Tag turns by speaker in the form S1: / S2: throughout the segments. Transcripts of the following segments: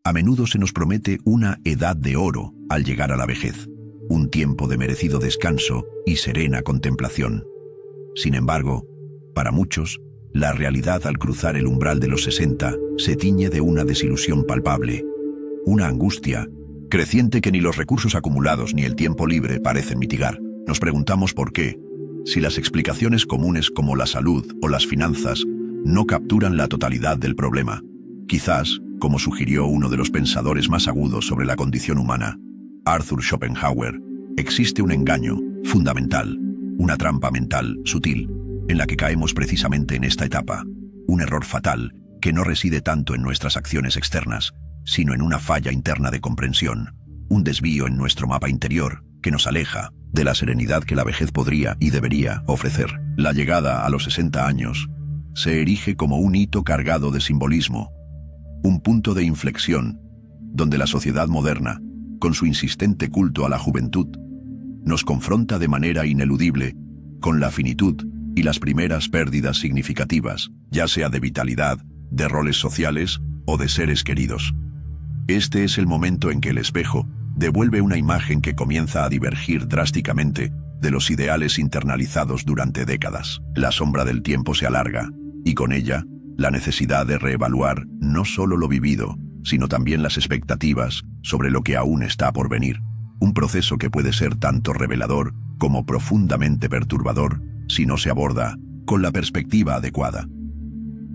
S1: A menudo se nos promete una edad de oro al llegar a la vejez, un tiempo de merecido descanso y serena contemplación. Sin embargo, para muchos, la realidad al cruzar el umbral de los 60 se tiñe de una desilusión palpable, una angustia creciente que ni los recursos acumulados ni el tiempo libre parecen mitigar. Nos preguntamos por qué, si las explicaciones comunes como la salud o las finanzas no capturan la totalidad del problema. Quizás, como sugirió uno de los pensadores más agudos sobre la condición humana, Arthur Schopenhauer, existe un engaño fundamental, una trampa mental sutil, en la que caemos precisamente en esta etapa, un error fatal que no reside tanto en nuestras acciones externas, sino en una falla interna de comprensión, un desvío en nuestro mapa interior que nos aleja de la serenidad que la vejez podría y debería ofrecer. La llegada a los 60 años se erige como un hito cargado de simbolismo, un punto de inflexión donde la sociedad moderna, con su insistente culto a la juventud, nos confronta de manera ineludible con la finitud y las primeras pérdidas significativas, ya sea de vitalidad, de roles sociales o de seres queridos. Este es el momento en que el espejo devuelve una imagen que comienza a divergir drásticamente de los ideales internalizados durante décadas. La sombra del tiempo se alarga, y con ella, la necesidad de reevaluar no solo lo vivido, sino también las expectativas sobre lo que aún está por venir. Un proceso que puede ser tanto revelador como profundamente perturbador si no se aborda con la perspectiva adecuada.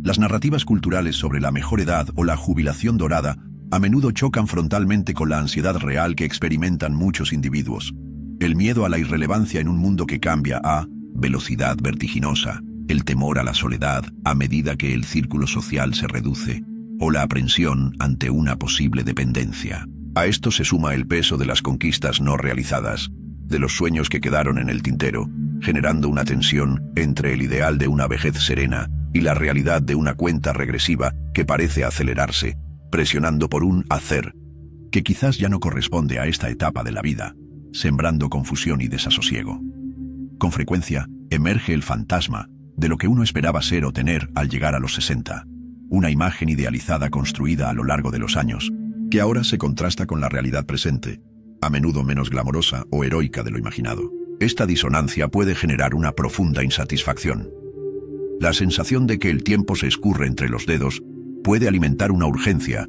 S1: Las narrativas culturales sobre la mejor edad o la jubilación dorada a menudo chocan frontalmente con la ansiedad real que experimentan muchos individuos. El miedo a la irrelevancia en un mundo que cambia a velocidad vertiginosa, el temor a la soledad a medida que el círculo social se reduce, o la aprensión ante una posible dependencia. A esto se suma el peso de las conquistas no realizadas, de los sueños que quedaron en el tintero, generando una tensión entre el ideal de una vejez serena y la realidad de una cuenta regresiva que parece acelerarse, presionando por un hacer que quizás ya no corresponde a esta etapa de la vida, sembrando confusión y desasosiego. Con frecuencia, emerge el fantasma de lo que uno esperaba ser o tener al llegar a los 60, una imagen idealizada construida a lo largo de los años, que ahora se contrasta con la realidad presente, a menudo menos glamorosa o heroica de lo imaginado. Esta disonancia puede generar una profunda insatisfacción. La sensación de que el tiempo se escurre entre los dedos puede alimentar una urgencia,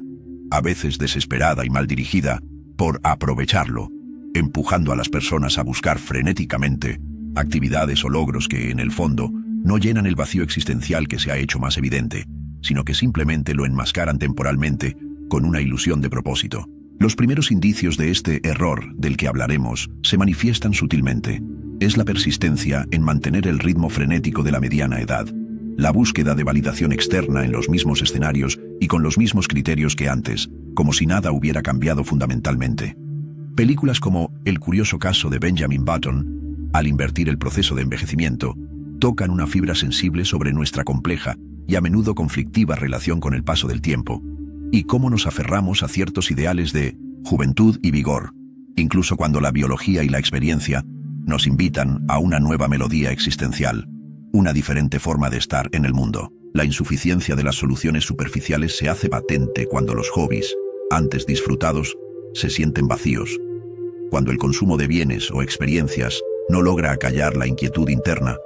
S1: a veces desesperada y mal dirigida, por aprovecharlo, empujando a las personas a buscar frenéticamente actividades o logros que, en el fondo, no llenan el vacío existencial que se ha hecho más evidente, sino que simplemente lo enmascaran temporalmente con una ilusión de propósito. Los primeros indicios de este error del que hablaremos se manifiestan sutilmente. Es la persistencia en mantener el ritmo frenético de la mediana edad, la búsqueda de validación externa en los mismos escenarios y con los mismos criterios que antes, como si nada hubiera cambiado fundamentalmente. Películas como El curioso caso de Benjamin Button, al invertir el proceso de envejecimiento, tocan una fibra sensible sobre nuestra compleja y a menudo conflictiva relación con el paso del tiempo, y cómo nos aferramos a ciertos ideales de juventud y vigor, incluso cuando la biología y la experiencia nos invitan a una nueva melodía existencial, una diferente forma de estar en el mundo. La insuficiencia de las soluciones superficiales se hace patente cuando los hobbies, antes disfrutados, se sienten vacíos, cuando el consumo de bienes o experiencias no logra acallar la inquietud interna,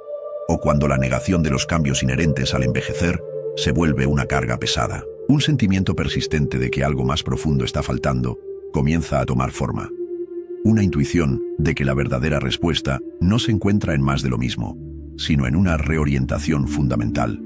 S1: o cuando la negación de los cambios inherentes al envejecer se vuelve una carga pesada. Un sentimiento persistente de que algo más profundo está faltando comienza a tomar forma. Una intuición de que la verdadera respuesta no se encuentra en más de lo mismo, sino en una reorientación fundamental.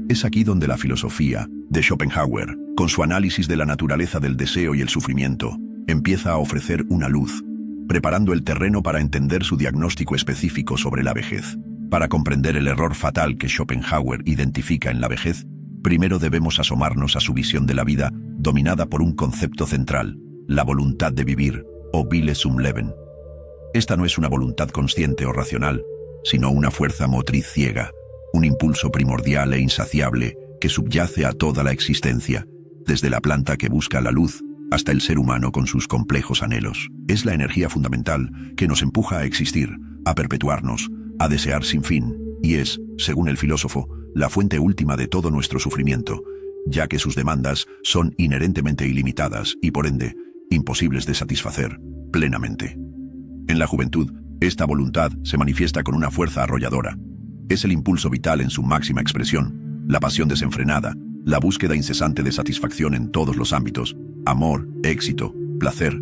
S1: Es aquí donde la filosofía de Schopenhauer, con su análisis de la naturaleza del deseo y el sufrimiento, empieza a ofrecer una luz, preparando el terreno para entender su diagnóstico específico sobre la vejez. Para comprender el error fatal que Schopenhauer identifica en la vejez, primero debemos asomarnos a su visión de la vida dominada por un concepto central, la voluntad de vivir, o Wille zum Leben. Esta no es una voluntad consciente o racional, sino una fuerza motriz ciega, un impulso primordial e insaciable que subyace a toda la existencia, desde la planta que busca la luz hasta el ser humano con sus complejos anhelos. Es la energía fundamental que nos empuja a existir, a perpetuarnos, a desear sin fin, y es, según el filósofo, la fuente última de todo nuestro sufrimiento, ya que sus demandas son inherentemente ilimitadas y, por ende, imposibles de satisfacer plenamente. En la juventud, esta voluntad se manifiesta con una fuerza arrolladora. Es el impulso vital en su máxima expresión, la pasión desenfrenada, la búsqueda incesante de satisfacción en todos los ámbitos, amor, éxito, placer.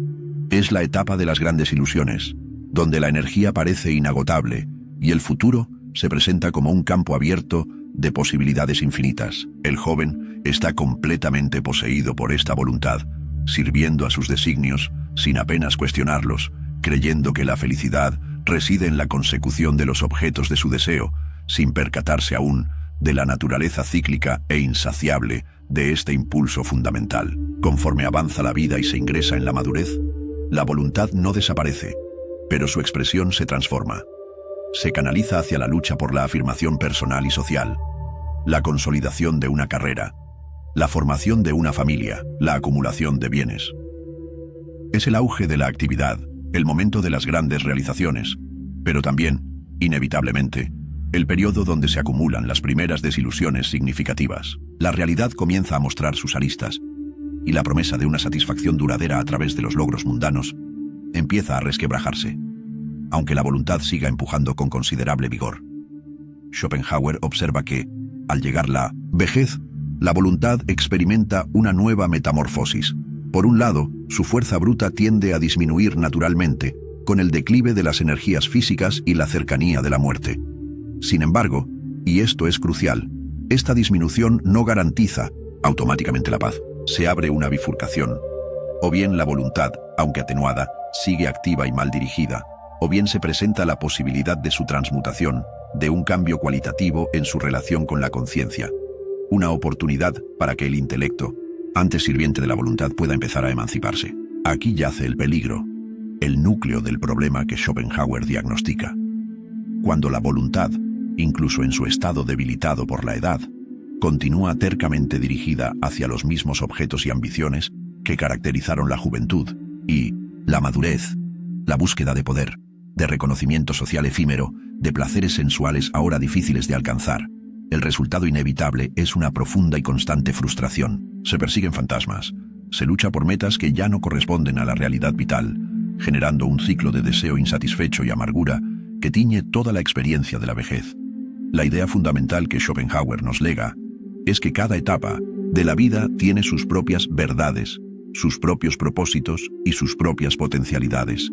S1: Es la etapa de las grandes ilusiones, donde la energía parece inagotable y el futuro se presenta como un campo abierto de posibilidades infinitas. El joven está completamente poseído por esta voluntad, sirviendo a sus designios sin apenas cuestionarlos, creyendo que la felicidad reside en la consecución de los objetos de su deseo, sin percatarse aún de la naturaleza cíclica e insaciable de este impulso fundamental. Conforme avanza la vida y se ingresa en la madurez, la voluntad no desaparece, pero su expresión se transforma. Se canaliza hacia la lucha por la afirmación personal y social, la consolidación de una carrera, la formación de una familia, la acumulación de bienes. Es el auge de la actividad, el momento de las grandes realizaciones, pero también, inevitablemente, el periodo donde se acumulan las primeras desilusiones significativas. La realidad comienza a mostrar sus aristas, y la promesa de una satisfacción duradera a través de los logros mundanos empieza a resquebrajarse, aunque la voluntad siga empujando con considerable vigor. Schopenhauer observa que, al llegar la vejez, la voluntad experimenta una nueva metamorfosis. Por un lado, su fuerza bruta tiende a disminuir naturalmente, con el declive de las energías físicas y la cercanía de la muerte. Sin embargo, y esto es crucial, esta disminución no garantiza automáticamente la paz. Se abre una bifurcación. O bien la voluntad, aunque atenuada, sigue activa y mal dirigida, o bien se presenta la posibilidad de su transmutación, de un cambio cualitativo en su relación con la conciencia. Una oportunidad para que el intelecto, antes sirviente de la voluntad, pueda empezar a emanciparse. Aquí yace el peligro, el núcleo del problema que Schopenhauer diagnostica. Cuando la voluntad, incluso en su estado debilitado por la edad, continúa tercamente dirigida hacia los mismos objetos y ambiciones que caracterizaron la juventud y la madurez, la búsqueda de poder, de reconocimiento social efímero, de placeres sensuales ahora difíciles de alcanzar. El resultado inevitable es una profunda y constante frustración. Se persiguen fantasmas, se lucha por metas que ya no corresponden a la realidad vital, generando un ciclo de deseo insatisfecho y amargura que tiñe toda la experiencia de la vejez. La idea fundamental que Schopenhauer nos lega es que cada etapa de la vida tiene sus propias verdades, sus propios propósitos y sus propias potencialidades.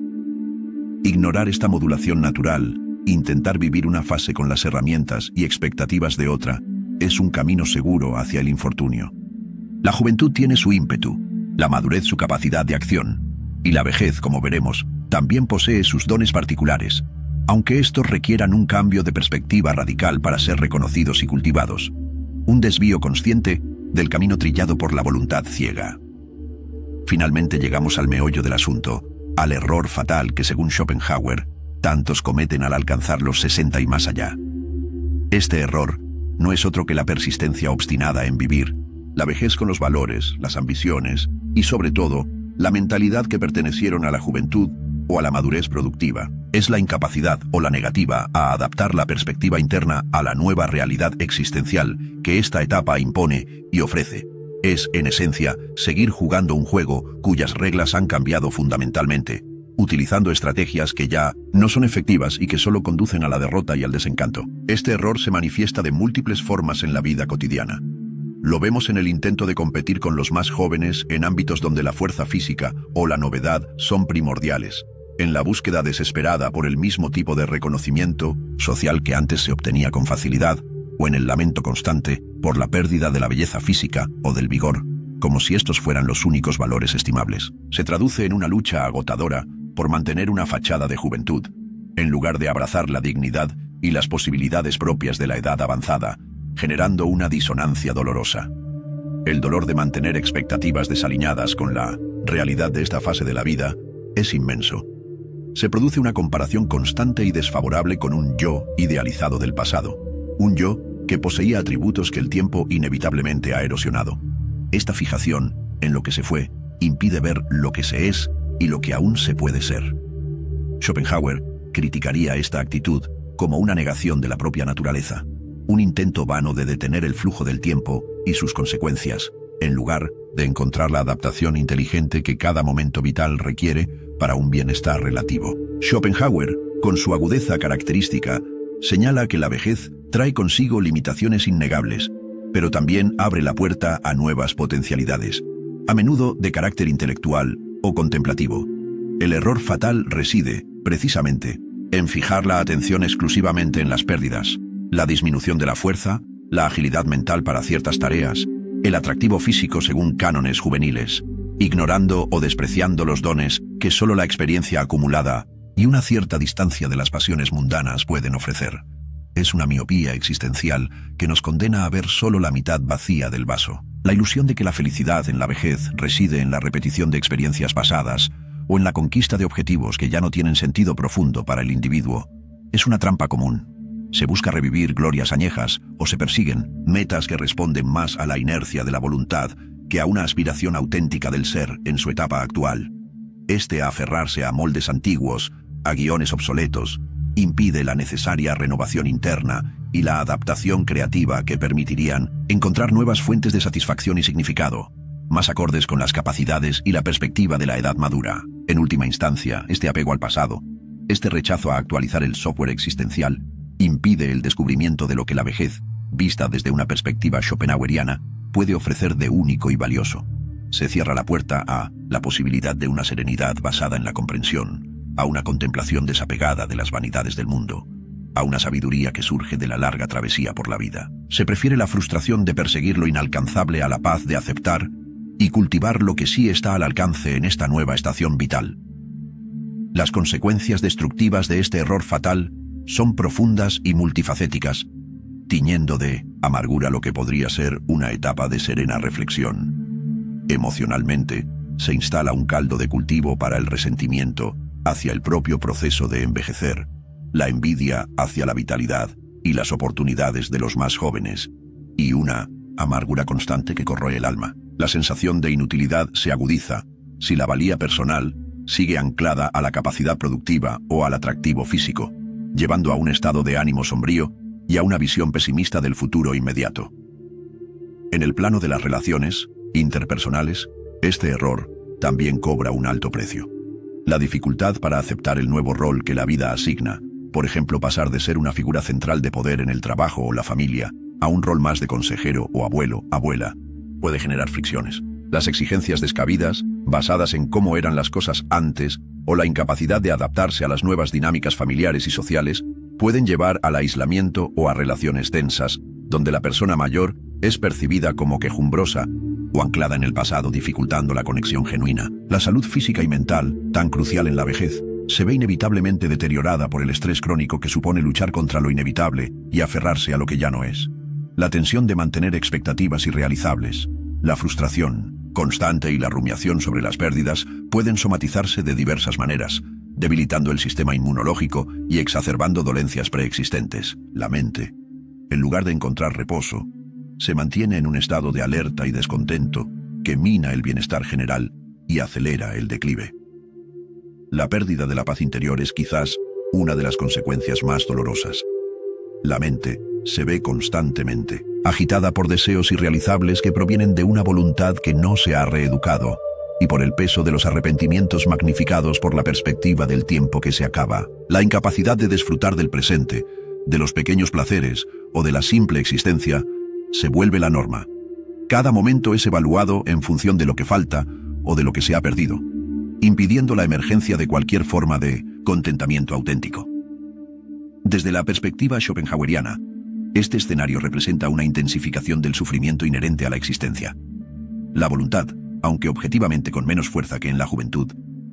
S1: Ignorar esta modulación natural, intentar vivir una fase con las herramientas y expectativas de otra, es un camino seguro hacia el infortunio. La juventud tiene su ímpetu, la madurez su capacidad de acción, y la vejez, como veremos, también posee sus dones particulares, aunque estos requieran un cambio de perspectiva radical para ser reconocidos y cultivados. Un desvío consciente del camino trillado por la voluntad ciega. Finalmente llegamos al meollo del asunto, al error fatal que, según Schopenhauer, tantos cometen al alcanzar los 60 y más allá. Este error no es otro que la persistencia obstinada en vivir, la vejez con los valores, las ambiciones y, sobre todo, la mentalidad que pertenecieron a la juventud o a la madurez productiva. Es la incapacidad o la negativa a adaptar la perspectiva interna a la nueva realidad existencial que esta etapa impone y ofrece. Es, en esencia, seguir jugando un juego cuyas reglas han cambiado fundamentalmente, utilizando estrategias que ya no son efectivas y que solo conducen a la derrota y al desencanto. Este error se manifiesta de múltiples formas en la vida cotidiana. Lo vemos en el intento de competir con los más jóvenes en ámbitos donde la fuerza física o la novedad son primordiales, en la búsqueda desesperada por el mismo tipo de reconocimiento social que antes se obtenía con facilidad, o en el lamento constante por la pérdida de la belleza física o del vigor, como si estos fueran los únicos valores estimables. Se traduce en una lucha agotadora por mantener una fachada de juventud, en lugar de abrazar la dignidad y las posibilidades propias de la edad avanzada, generando una disonancia dolorosa. El dolor de mantener expectativas desaliñadas con la realidad de esta fase de la vida es inmenso. Se produce una comparación constante y desfavorable con un yo idealizado del pasado, un yo que poseía atributos que el tiempo inevitablemente ha erosionado. Esta fijación en lo que se fue impide ver lo que se es y lo que aún se puede ser. Schopenhauer criticaría esta actitud como una negación de la propia naturaleza. un intento vano de detener el flujo del tiempo y sus consecuencias, en lugar de encontrar la adaptación inteligente que cada momento vital requiere para un bienestar relativo. Schopenhauer, con su agudeza característica, señala que la vejez trae consigo limitaciones innegables, pero también abre la puerta a nuevas potencialidades, a menudo de carácter intelectual o contemplativo. El error fatal reside, precisamente, en fijar la atención exclusivamente en las pérdidas, la disminución de la fuerza, la agilidad mental para ciertas tareas, el atractivo físico según cánones juveniles, ignorando o despreciando los dones que solo la experiencia acumulada y una cierta distancia de las pasiones mundanas pueden ofrecer. Es una miopía existencial que nos condena a ver solo la mitad vacía del vaso. La ilusión de que la felicidad en la vejez reside en la repetición de experiencias pasadas o en la conquista de objetivos que ya no tienen sentido profundo para el individuo es una trampa común. Se busca revivir glorias añejas o se persiguen metas que responden más a la inercia de la voluntad que a una aspiración auténtica del ser en su etapa actual. Aferrarse a moldes antiguos, a guiones obsoletos, impide la necesaria renovación interna y la adaptación creativa que permitirían encontrar nuevas fuentes de satisfacción y significado, más acordes con las capacidades y la perspectiva de la edad madura. En última instancia, este apego al pasado, este rechazo a actualizar el software existencial, impide el descubrimiento de lo que la vejez, vista desde una perspectiva schopenhaueriana, puede ofrecer de único y valioso. Se cierra la puerta a la posibilidad de una serenidad basada en la comprensión, a una contemplación desapegada de las vanidades del mundo, a una sabiduría que surge de la larga travesía por la vida. Se prefiere la frustración de perseguir lo inalcanzable a la paz de aceptar y cultivar lo que sí está al alcance en esta nueva estación vital. Las consecuencias destructivas de este error fatal son profundas y multifacéticas, tiñendo de amargura lo que podría ser una etapa de serena reflexión. Emocionalmente, se instala un caldo de cultivo para el resentimiento hacia el propio proceso de envejecer, la envidia hacia la vitalidad y las oportunidades de los más jóvenes, y una amargura constante que corroe el alma. La sensación de inutilidad se agudiza si la valía personal sigue anclada a la capacidad productiva o al atractivo físico, llevando a un estado de ánimo sombrío y a una visión pesimista del futuro inmediato. En el plano de las relaciones interpersonales, este error también cobra un alto precio. La dificultad para aceptar el nuevo rol que la vida asigna, por ejemplo, pasar de ser una figura central de poder en el trabajo o la familia a un rol más de consejero o abuelo, abuela, puede generar fricciones. Las exigencias descabidas, basadas en cómo eran las cosas antes, o la incapacidad de adaptarse a las nuevas dinámicas familiares y sociales, pueden llevar al aislamiento o a relaciones tensas, donde la persona mayor es percibida como quejumbrosa o anclada en el pasado, dificultando la conexión genuina. La salud física y mental, tan crucial en la vejez, se ve inevitablemente deteriorada por el estrés crónico que supone luchar contra lo inevitable y aferrarse a lo que ya no es. La tensión de mantener expectativas irrealizables, la frustración constante y la rumiación sobre las pérdidas pueden somatizarse de diversas maneras, debilitando el sistema inmunológico y exacerbando dolencias preexistentes. La mente, en lugar de encontrar reposo, se mantiene en un estado de alerta y descontento que mina el bienestar general y acelera el declive. La pérdida de la paz interior es quizás una de las consecuencias más dolorosas. La mente se ve constantemente agitada por deseos irrealizables que provienen de una voluntad que no se ha reeducado y por el peso de los arrepentimientos magnificados por la perspectiva del tiempo que se acaba. La incapacidad de disfrutar del presente, de los pequeños placeres o de la simple existencia se vuelve la norma. Cada momento es evaluado en función de lo que falta o de lo que se ha perdido, impidiendo la emergencia de cualquier forma de contentamiento auténtico. Desde la perspectiva schopenhaueriana, este escenario representa una intensificación del sufrimiento inherente a la existencia. La voluntad, aunque objetivamente con menos fuerza que en la juventud,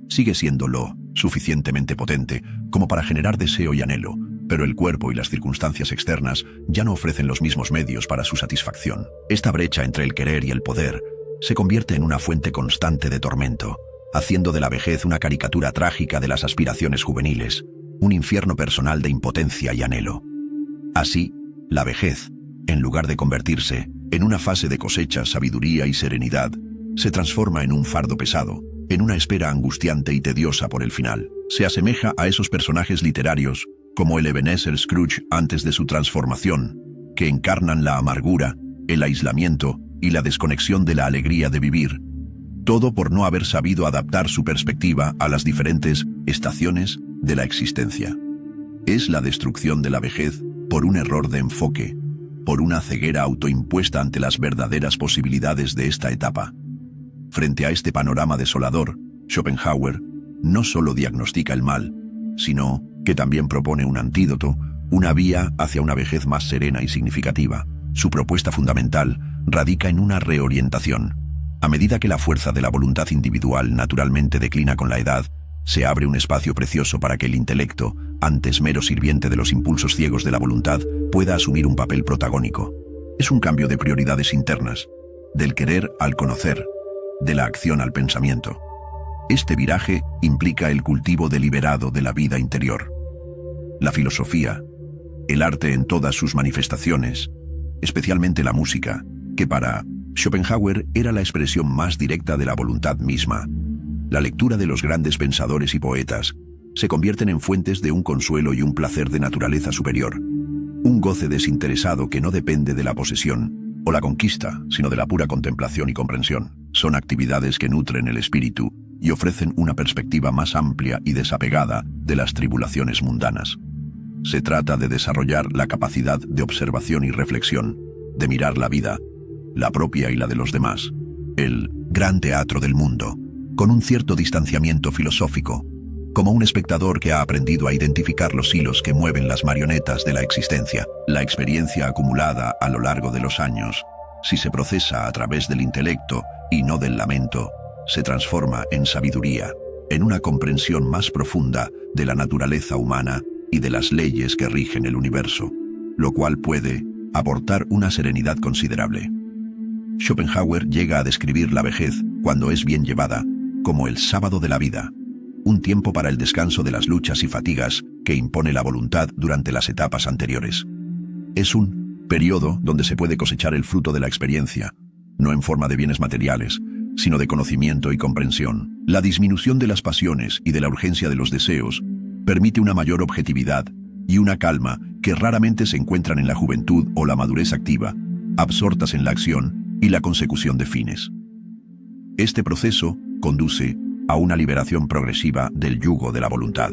S1: sigue siendo lo suficientemente potente como para generar deseo y anhelo, pero el cuerpo y las circunstancias externas ya no ofrecen los mismos medios para su satisfacción. Esta brecha entre el querer y el poder se convierte en una fuente constante de tormento, haciendo de la vejez una caricatura trágica de las aspiraciones juveniles, un infierno personal de impotencia y anhelo. Así, la vejez, en lugar de convertirse en una fase de cosecha, sabiduría y serenidad, se transforma en un fardo pesado, en una espera angustiante y tediosa por el final. Se asemeja a esos personajes literarios, como el Ebenezer Scrooge antes de su transformación, que encarnan la amargura, el aislamiento y la desconexión de la alegría de vivir, todo por no haber sabido adaptar su perspectiva a las diferentes estaciones de la existencia. Es la destrucción de la vejez por un error de enfoque, por una ceguera autoimpuesta ante las verdaderas posibilidades de esta etapa. Frente a este panorama desolador, Schopenhauer no solo diagnostica el mal, sino que también propone un antídoto, una vía hacia una vejez más serena y significativa. Su propuesta fundamental radica en una reorientación. A medida que la fuerza de la voluntad individual naturalmente declina con la edad, se abre un espacio precioso para que el intelecto, antes mero sirviente de los impulsos ciegos de la voluntad, pueda asumir un papel protagónico. Es un cambio de prioridades internas, del querer al conocer, de la acción al pensamiento. Este viraje implica el cultivo deliberado de la vida interior. La filosofía, el arte en todas sus manifestaciones, especialmente la música, que para Schopenhauer era la expresión más directa de la voluntad misma. La lectura de los grandes pensadores y poetas se convierten en fuentes de un consuelo y un placer de naturaleza superior, un goce desinteresado que no depende de la posesión o la conquista, sino de la pura contemplación y comprensión. Son actividades que nutren el espíritu y ofrecen una perspectiva más amplia y desapegada de las tribulaciones mundanas. Se trata de desarrollar la capacidad de observación y reflexión, de mirar la vida, la propia y la de los demás, el gran teatro del mundo, con un cierto distanciamiento filosófico, como un espectador que ha aprendido a identificar los hilos que mueven las marionetas de la existencia. La experiencia acumulada a lo largo de los años, si se procesa a través del intelecto y no del lamento, se transforma en sabiduría, en una comprensión más profunda de la naturaleza humana y de las leyes que rigen el universo, lo cual puede aportar una serenidad considerable. Schopenhauer llega a describir la vejez, cuando es bien llevada, como el sábado de la vida, un tiempo para el descanso de las luchas y fatigas que impone la voluntad durante las etapas anteriores. Es un periodo donde se puede cosechar el fruto de la experiencia, no en forma de bienes materiales, sino de conocimiento y comprensión. La disminución de las pasiones y de la urgencia de los deseos permite una mayor objetividad y una calma que raramente se encuentran en la juventud o la madurez activa, absortas en la acción y la consecución de fines. Este proceso conduce a una liberación progresiva del yugo de la voluntad.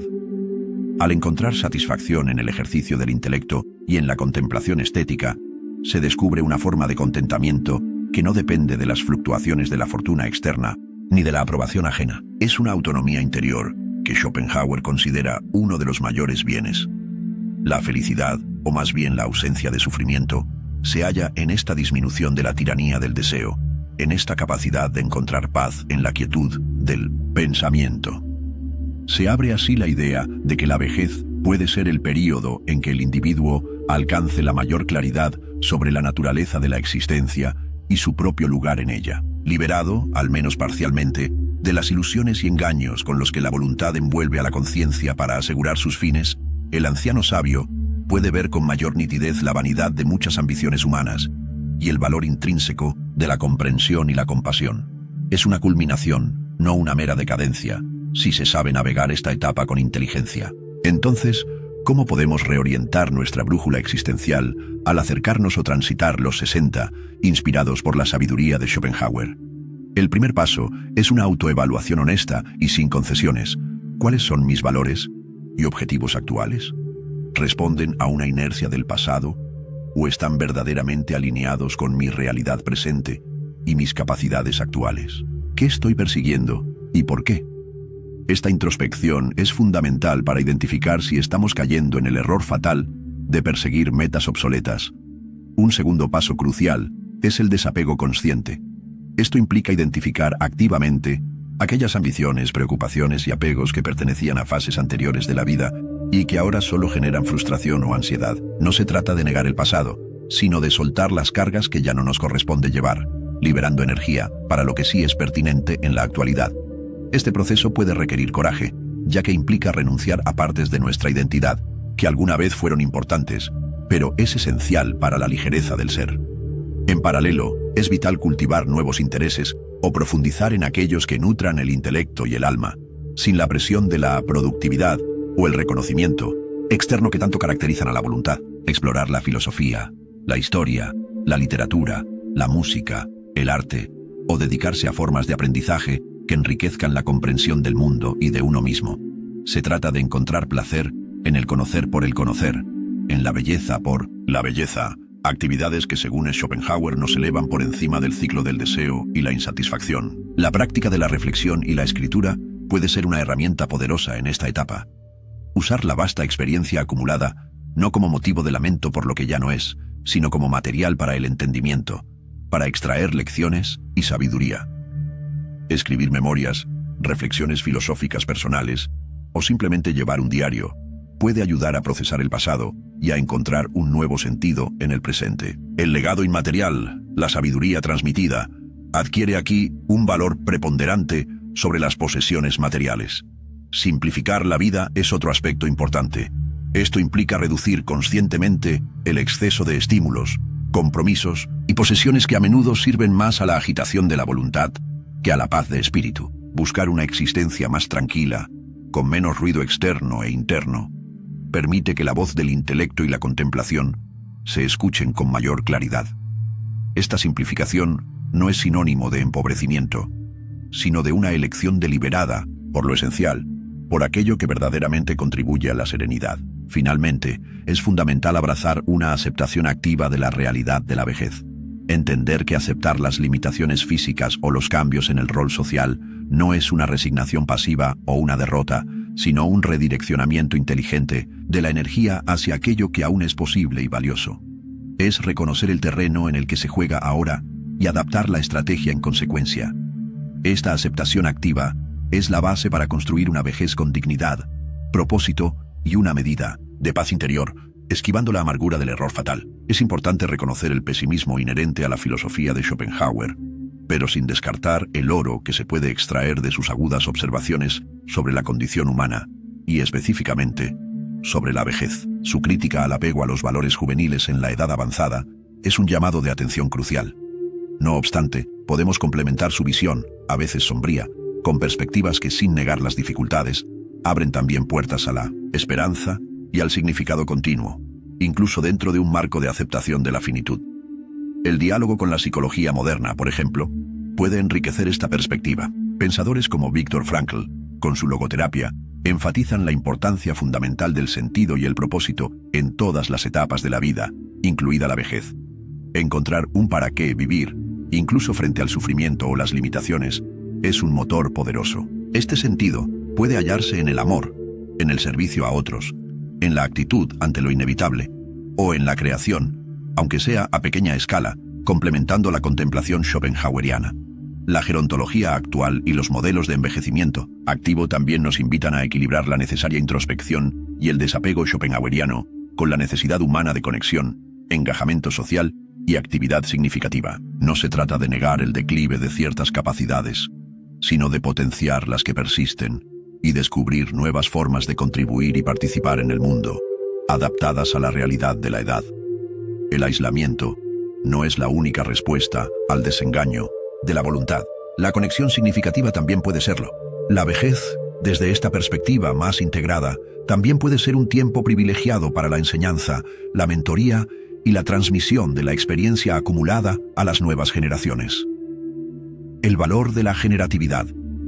S1: Al encontrar satisfacción en el ejercicio del intelecto y en la contemplación estética, se descubre una forma de contentamiento que no depende de las fluctuaciones de la fortuna externa ni de la aprobación ajena. Es una autonomía interior que Schopenhauer considera uno de los mayores bienes. La felicidad, o más bien la ausencia de sufrimiento, se halla en esta disminución de la tiranía del deseo, en esta capacidad de encontrar paz en la quietud del pensamiento. Se abre así la idea de que la vejez puede ser el período en que el individuo alcance la mayor claridad sobre la naturaleza de la existencia y su propio lugar en ella, liberado, al menos parcialmente, de las ilusiones y engaños con los que la voluntad envuelve a la conciencia para asegurar sus fines. El anciano sabio puede ver con mayor nitidez la vanidad de muchas ambiciones humanas y el valor intrínseco de la comprensión y la compasión. Es una culminación, no una mera decadencia, si se sabe navegar esta etapa con inteligencia. Entonces, ¿cómo podemos reorientar nuestra brújula existencial al acercarnos o transitar los 60, inspirados por la sabiduría de Schopenhauer? El primer paso es una autoevaluación honesta y sin concesiones. ¿Cuáles son mis valores y objetivos actuales? ¿Responden a una inercia del pasado o están verdaderamente alineados con mi realidad presente y mis capacidades actuales? ¿Qué estoy persiguiendo y por qué? Esta introspección es fundamental para identificar si estamos cayendo en el error fatal de perseguir metas obsoletas. Un segundo paso crucial es el desapego consciente. Esto implica identificar activamente aquellas ambiciones, preocupaciones y apegos que pertenecían a fases anteriores de la vida y que ahora solo generan frustración o ansiedad. No se trata de negar el pasado, sino de soltar las cargas que ya no nos corresponde llevar, liberando energía para lo que sí es pertinente en la actualidad. Este proceso puede requerir coraje, ya que implica renunciar a partes de nuestra identidad que alguna vez fueron importantes, pero es esencial para la ligereza del ser. En paralelo, es vital cultivar nuevos intereses o profundizar en aquellos que nutran el intelecto y el alma, sin la presión de la productividad o el reconocimiento externo que tanto caracterizan a la voluntad. Explorar la filosofía, la historia, la literatura, la música, el arte, o dedicarse a formas de aprendizaje que enriquezcan la comprensión del mundo y de uno mismo. Se trata de encontrar placer en el conocer por el conocer, en la belleza por la belleza, actividades que según Schopenhauer nos elevan por encima del ciclo del deseo y la insatisfacción. La práctica de la reflexión y la escritura puede ser una herramienta poderosa en esta etapa. Usar la vasta experiencia acumulada no como motivo de lamento por lo que ya no es, sino como material para el entendimiento, para extraer lecciones y sabiduría. Escribir memorias, reflexiones filosóficas personales o simplemente llevar un diario puede ayudar a procesar el pasado y a encontrar un nuevo sentido en el presente. El legado inmaterial, la sabiduría transmitida, adquiere aquí un valor preponderante sobre las posesiones materiales. Simplificar la vida es otro aspecto importante. Esto implica reducir conscientemente el exceso de estímulos, compromisos y posesiones que a menudo sirven más a la agitación de la voluntad que a la paz de espíritu. Buscar una existencia más tranquila, con menos ruido externo e interno, permite que la voz del intelecto y la contemplación se escuchen con mayor claridad. Esta simplificación no es sinónimo de empobrecimiento, sino de una elección deliberada, por lo esencial, por aquello que verdaderamente contribuye a la serenidad. Finalmente, es fundamental abrazar una aceptación activa de la realidad de la vejez. Entender que aceptar las limitaciones físicas o los cambios en el rol social no es una resignación pasiva o una derrota, sino un redireccionamiento inteligente de la energía hacia aquello que aún es posible y valioso. Es reconocer el terreno en el que se juega ahora y adaptar la estrategia en consecuencia. Esta aceptación activa es la base para construir una vejez con dignidad, propósito y una medida de paz interior, esquivando la amargura del error fatal. Es importante reconocer el pesimismo inherente a la filosofía de Schopenhauer, pero sin descartar el oro que se puede extraer de sus agudas observaciones sobre la condición humana, y específicamente, sobre la vejez. Su crítica al apego a los valores juveniles en la edad avanzada es un llamado de atención crucial. No obstante, podemos complementar su visión, a veces sombría, con perspectivas que, sin negar las dificultades, abren también puertas a la esperanza y al significado continuo, incluso dentro de un marco de aceptación de la finitud. El diálogo con la psicología moderna, por ejemplo, puede enriquecer esta perspectiva. Pensadores como Viktor Frankl, con su logoterapia, enfatizan la importancia fundamental del sentido y el propósito en todas las etapas de la vida, incluida la vejez. Encontrar un para qué vivir, incluso frente al sufrimiento o las limitaciones, es un motor poderoso. Este sentido puede hallarse en el amor, en el servicio a otros, en la actitud ante lo inevitable, o en la creación, aunque sea a pequeña escala, complementando la contemplación schopenhaueriana. La gerontología actual y los modelos de envejecimiento activo también nos invitan a equilibrar la necesaria introspección y el desapego schopenhaueriano con la necesidad humana de conexión, engajamiento social y actividad significativa. No se trata de negar el declive de ciertas capacidades, sino de potenciar las que persisten y descubrir nuevas formas de contribuir y participar en el mundo, adaptadas a la realidad de la edad. El aislamiento no es la única respuesta al desengaño de la voluntad. La conexión significativa también puede serlo. La vejez, desde esta perspectiva más integrada, también puede ser un tiempo privilegiado para la enseñanza, la mentoría y la transmisión de la experiencia acumulada a las nuevas generaciones. El valor de la generatividad,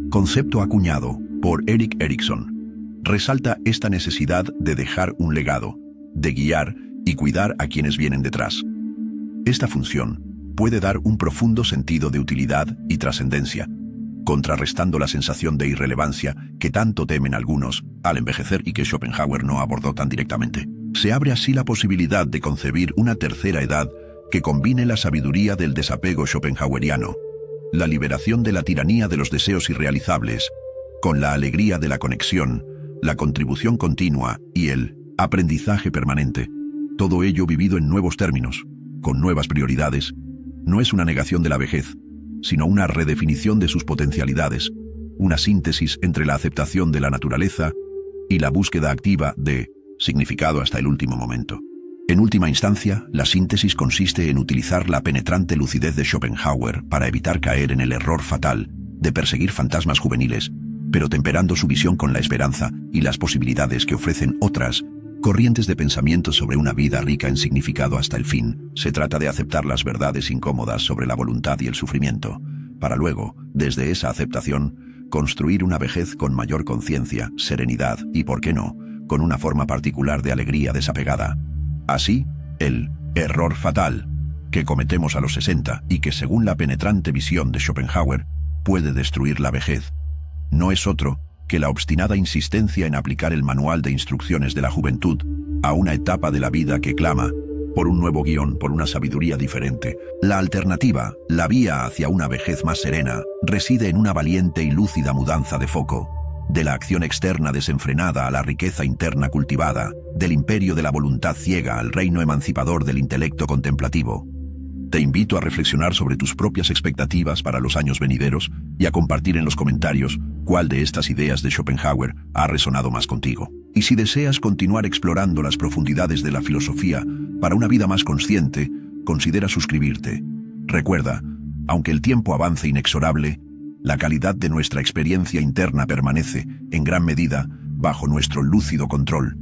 S1: concepto acuñado por Erik Erikson, resalta esta necesidad de dejar un legado, de guiar y cuidar a quienes vienen detrás. Esta función puede dar un profundo sentido de utilidad y trascendencia, contrarrestando la sensación de irrelevancia que tanto temen algunos al envejecer y que Schopenhauer no abordó tan directamente. Se abre así la posibilidad de concebir una tercera edad que combine la sabiduría del desapego schopenhaueriano, la liberación de la tiranía de los deseos irrealizables, con la alegría de la conexión, la contribución continua y el aprendizaje permanente. Todo ello vivido en nuevos términos, con nuevas prioridades. No es una negación de la vejez, sino una redefinición de sus potencialidades, una síntesis entre la aceptación de la naturaleza y la búsqueda activa de significado hasta el último momento. En última instancia, la síntesis consiste en utilizar la penetrante lucidez de Schopenhauer para evitar caer en el error fatal de perseguir fantasmas juveniles, pero temperando su visión con la esperanza y las posibilidades que ofrecen otras corrientes de pensamiento sobre una vida rica en significado hasta el fin. Se trata de aceptar las verdades incómodas sobre la voluntad y el sufrimiento, para luego, desde esa aceptación, construir una vejez con mayor conciencia, serenidad y, ¿por qué no?, con una forma particular de alegría desapegada. Así, el error fatal que cometemos a los 60 y que, según la penetrante visión de Schopenhauer, puede destruir la vejez, no es otro que la obstinada insistencia en aplicar el manual de instrucciones de la juventud a una etapa de la vida que clama por un nuevo guión, por una sabiduría diferente. La alternativa, la vía hacia una vejez más serena, reside en una valiente y lúcida mudanza de foco, de la acción externa desenfrenada a la riqueza interna cultivada, del imperio de la voluntad ciega al reino emancipador del intelecto contemplativo. Te invito a reflexionar sobre tus propias expectativas para los años venideros y a compartir en los comentarios cuál de estas ideas de Schopenhauer ha resonado más contigo. Y si deseas continuar explorando las profundidades de la filosofía para una vida más consciente, considera suscribirte. Recuerda, aunque el tiempo avance inexorable, la calidad de nuestra experiencia interna permanece, en gran medida, bajo nuestro lúcido control.